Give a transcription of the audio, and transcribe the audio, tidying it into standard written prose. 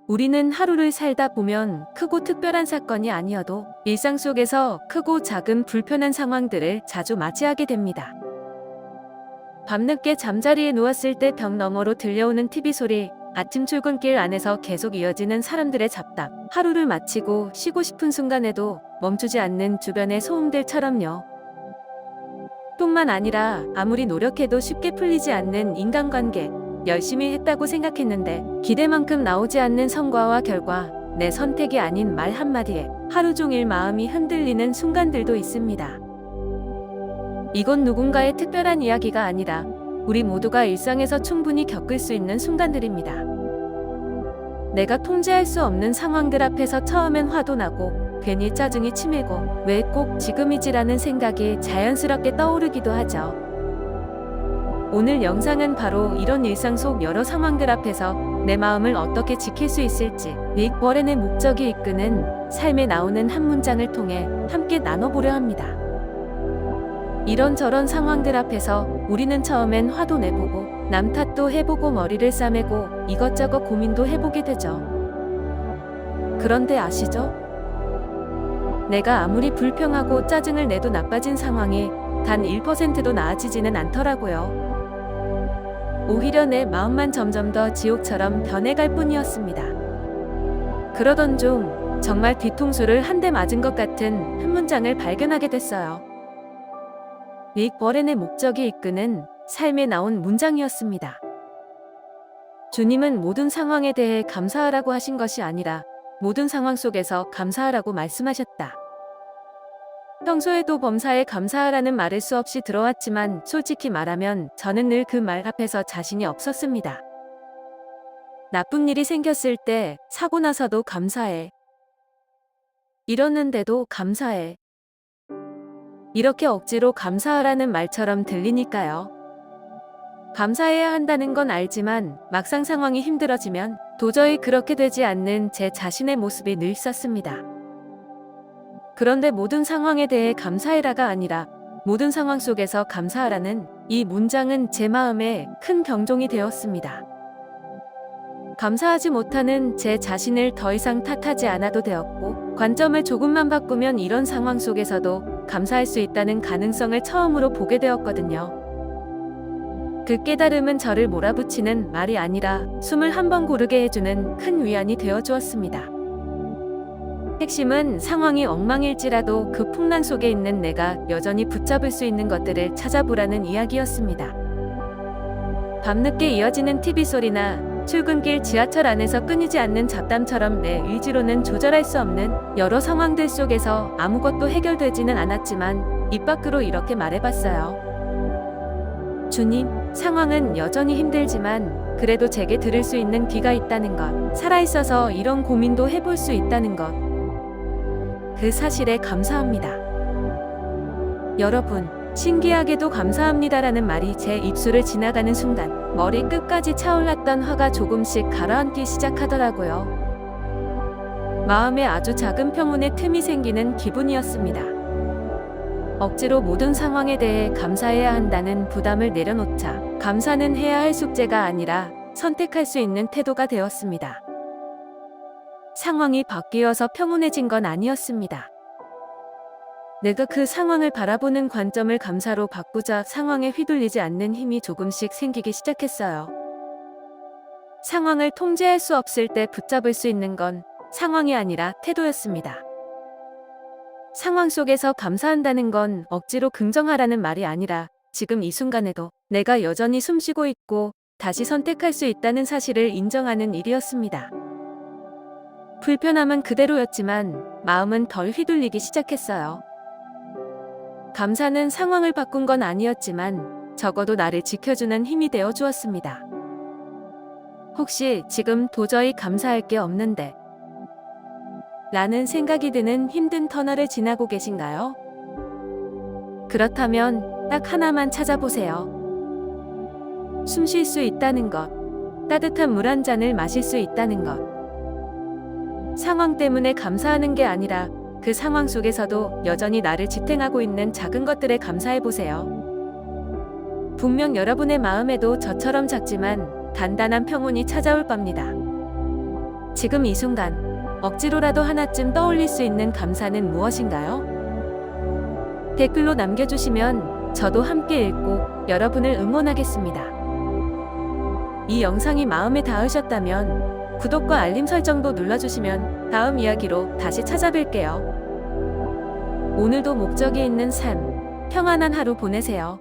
우리는 하루를 살다 보면 크고 특별한 사건이 아니어도 일상 속에서 크고 작은 불편한 상황들을 자주 맞이하게 됩니다. 밤늦게 잠자리에 누웠을 때 벽 너머로 들려오는 TV 소리, 아침 출근길 안에서 계속 이어지는 사람들의 잡담, 하루를 마치고 쉬고 싶은 순간에도 멈추지 않는 주변의 소음들처럼요. 뿐만 아니라 아무리 노력해도 쉽게 풀리지 않는 인간관계, 열심히 했다고 생각했는데 기대만큼 나오지 않는 성과와 결과, 내 선택이 아닌 말 한마디에 하루 종일 마음이 흔들리는 순간들도 있습니다. 이건 누군가의 특별한 이야기가 아니라 우리 모두가 일상에서 충분히 겪을 수 있는 순간들입니다. 내가 통제할 수 없는 상황들 앞에서 처음엔 화도 나고 괜히 짜증이 치밀고 왜 꼭 지금이지라는 생각이 자연스럽게 떠오르기도 하죠. 오늘 영상은 바로 이런 일상 속 여러 상황들 앞에서 내 마음을 어떻게 지킬 수 있을지 릭 워렌의 목적이 이끄는 삶에 나오는 한 문장을 통해 함께 나눠보려 합니다. 이런저런 상황들 앞에서 우리는 처음엔 화도 내보고 남 탓도 해보고 머리를 싸매고 이것저것 고민도 해보게 되죠. 그런데 아시죠? 내가 아무리 불평하고 짜증을 내도 나빠진 상황이 단 1%도 나아지지는 않더라고요. 오히려 내 마음만 점점 더 지옥처럼 변해갈 뿐이었습니다. 그러던 중 정말 뒤통수를 한 대 맞은 것 같은 한 문장을 발견하게 됐어요. 릭 워렌의 목적이 이끄는 삶에 나온 문장이었습니다. 주님은 모든 상황에 대해 감사하라고 하신 것이 아니라 모든 상황 속에서 감사하라고 말씀하셨다. 평소에도 범사에 감사하라는 말을 수없이 들어왔지만 솔직히 말하면 저는 늘 그 말 앞에서 자신이 없었습니다. 나쁜 일이 생겼을 때 사고 나서도 감사해. 이러는데도 감사해. 이렇게 억지로 감사하라는 말처럼 들리니까요. 감사해야 한다는 건 알지만 막상 상황이 힘들어지면 도저히 그렇게 되지 않는 제 자신의 모습이 늘 있었습니다. 그런데 모든 상황에 대해 감사해라가 아니라 모든 상황 속에서 감사하라는 이 문장은 제 마음에 큰 경종이 되었습니다. 감사하지 못하는 제 자신을 더 이상 탓하지 않아도 되었고, 관점을 조금만 바꾸면 이런 상황 속에서도 감사할 수 있다는 가능성을 처음으로 보게 되었거든요. 그 깨달음은 저를 몰아붙이는 말이 아니라 숨을 한 번 고르게 해주는 큰 위안이 되어 주었습니다. 핵심은 상황이 엉망일지라도 그 풍랑 속에 있는 내가 여전히 붙잡을 수 있는 것들을 찾아보라는 이야기였습니다. 밤늦게 이어지는 TV 소리나 출근길 지하철 안에서 끊이지 않는 잡담처럼 내 의지로는 조절할 수 없는 여러 상황들 속에서 아무것도 해결되지는 않았지만 입 밖으로 이렇게 말해봤어요. 주님, 상황은 여전히 힘들지만 그래도 제게 들을 수 있는 귀가 있다는 것, 살아있어서 이런 고민도 해볼 수 있다는 것, 그 사실에 감사합니다. 여러분, 신기하게도 감사합니다라는 말이 제 입술을 지나가는 순간 머리 끝까지 차올랐던 화가 조금씩 가라앉기 시작하더라고요. 마음에 아주 작은 평온의 틈이 생기는 기분이었습니다. 억지로 모든 상황에 대해 감사해야 한다는 부담을 내려놓자 감사는 해야 할 숙제가 아니라 선택할 수 있는 태도가 되었습니다. 상황이 바뀌어서 평온해진 건 아니었습니다. 내가 그 상황을 바라보는 관점을 감사로 바꾸자 상황에 휘둘리지 않는 힘이 조금씩 생기기 시작했어요. 상황을 통제할 수 없을 때 붙잡을 수 있는 건 상황이 아니라 태도였습니다. 상황 속에서 감사한다는 건 억지로 긍정하라는 말이 아니라 지금 이 순간에도 내가 여전히 숨쉬고 있고 다시 선택할 수 있다는 사실을 인정하는 일이었습니다. 불편함은 그대로였지만 마음은 덜 휘둘리기 시작했어요. 감사는 상황을 바꾼 건 아니었지만 적어도 나를 지켜주는 힘이 되어 주었습니다. 혹시 지금 도저히 감사할 게 없는데 라는 생각이 드는 힘든 터널을 지나고 계신가요? 그렇다면 딱 하나만 찾아보세요. 숨 쉴 수 있다는 것, 따뜻한 물 한 잔을 마실 수 있다는 것. 상황 때문에 감사하는 게 아니라 그 상황 속에서도 여전히 나를 지탱하고 있는 작은 것들에 감사해보세요. 분명 여러분의 마음에도 저처럼 작지만 단단한 평온이 찾아올 겁니다. 지금 이 순간 억지로라도 하나쯤 떠올릴 수 있는 감사는 무엇인가요? 댓글로 남겨주시면 저도 함께 읽고 여러분을 응원하겠습니다. 이 영상이 마음에 닿으셨다면 구독과 알림 설정도 눌러주시면 다음 이야기로 다시 찾아뵐게요. 오늘도 목적이 있는 삶, 평안한 하루 보내세요.